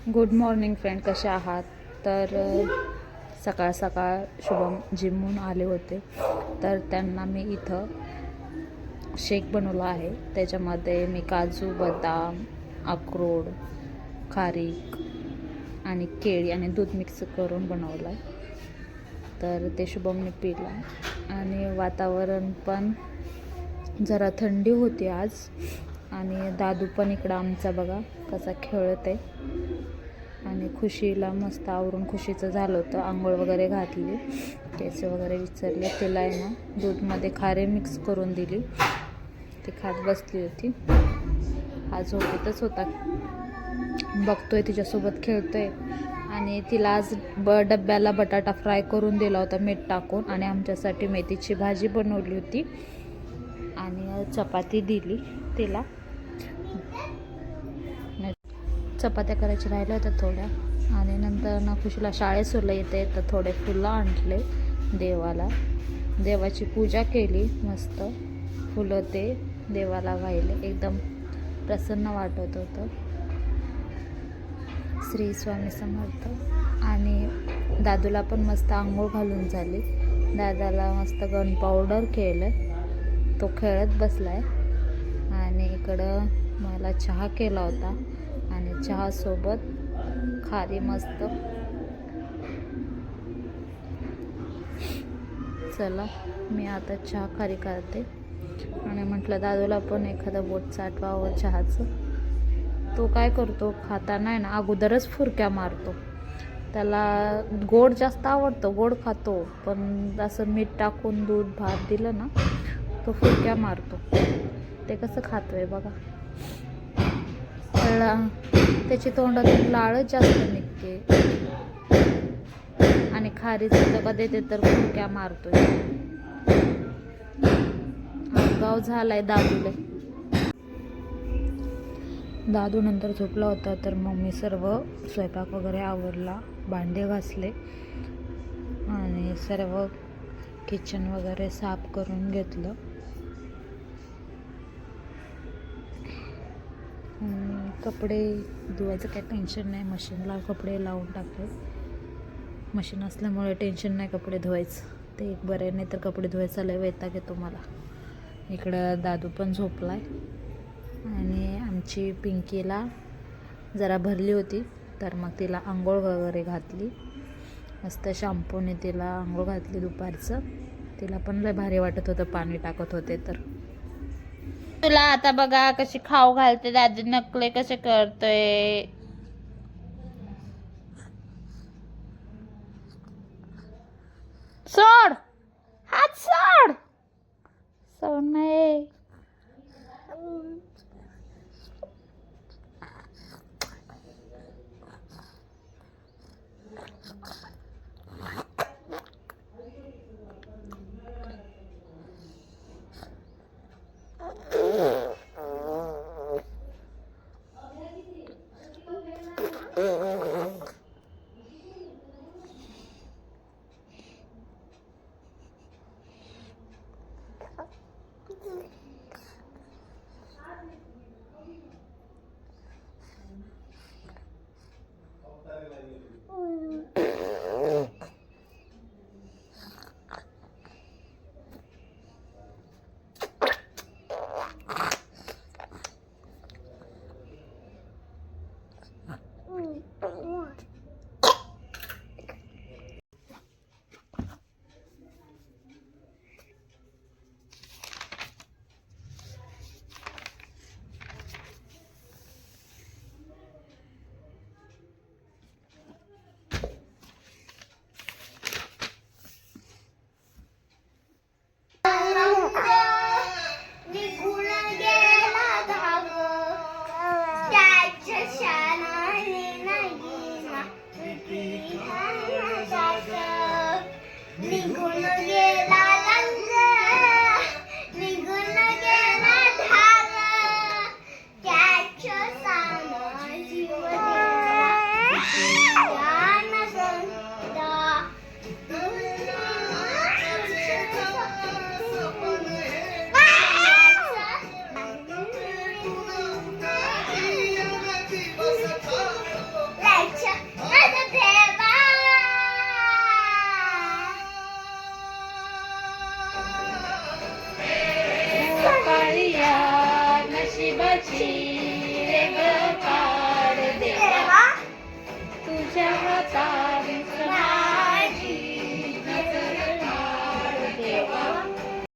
Good morning friend, कसे आहात? तर सकाळ सकाळ शुभम जिमहून आले होते, तर त्यांना मी इथं शेक बनवला आहे. त्याच्यामध्ये मी काजू, बदाम, अक्रोड, खारीक आणि केळी आणि दूध मिक्स करून बनवलं आहे. तर ते शुभमने पिलं आणि वातावरण पण जरा थंडी होती आज. आणि दादू पण इकडं आमचा बघा कसा खेळत आहे. आणि खुशीला मस्त आवरून खुशीचं झालं होतं, आंघोळ वगैरे घातली, केस वगैरे विचारले. तिला आहे ना दूधमध्ये खारे मिक्स करून दिली, ती खात बसली होती. हा झोपेतच होता, बघतोय तिच्यासोबत खेळतोय. आणि तिला आज डब्याला बटाटा फ्राय करून दिला होता मीठ टाकून, आणि आमच्यासाठी मेथीची भाजी बनवली होती आणि चपाती दिली तिला. चपात्या करायच्या राहिल्या होत्या थोड्या. आणि नंतर ना खुशीला शाळेत सोडलं येते, तर थोडे फुलं आणले देवाला, देवाची पूजा केली. मस्त फुलं ते देवाला वाहिले, एकदम प्रसन्न वाटत होतं. श्री स्वामी समर्थ. आणि दादूला पण मस्त आंघोळ घालून झाली. दादाला मस्त गन पावडर केलं, तो खेळत बसलाय. आणि इकडं मला चहा केला होता आणि चहासोबत खारी मस्त. चला मी आता चहा खारी करते. आणि म्हटलं दादूला पण एखादं बोट चाटवावं चहाचं. तो काय करतो, खाताना आहे ना अगोदरच फुरक्या मारतो. त्याला गोड जास्त आवडतं, गोड खातो, पण असं मीठ टाकून दूध भात दिलं ना तो फुरक्या मारतो. ते कसं खातोय बघा. त्याची तोंडातून लाळच जास्त निघते. आणि खारीचं डबा देते तर फुरक्या मारतोय. गाव झालाय दादूला. दादू नंतर झोपला होता, तर मग मी सर्व स्वयंपाक वगैरे आवरला, भांडे घासले आणि सर्व किचन वगैरे साफ करून घेतलं. कपडे धुवायचं काही टेन्शन नाही, मशीनला कपडे लावून टाकले. मशीन असल्यामुळे टेन्शन नाही कपडे धुवायचं, ते एक बरे. नाही तर कपडे धुवायचा लय वैताग येतो मला. इकडं दादू पण झोपलाय. आणि आमची पिंकीला जरा भरली होती, तर मग तिला आंघोळ वगैरे घातली. मस्त शॅम्पूने तिला आंघोळ घातली दुपारचं. तिला पण लय भारी वाटत होतं, पाणी टाकत होते तर. तुला आता बघा कशी खाऊ घालते, दादी नकले कसे करतोय. सोड हात, सोड. सोड नाही. लक्ष्मी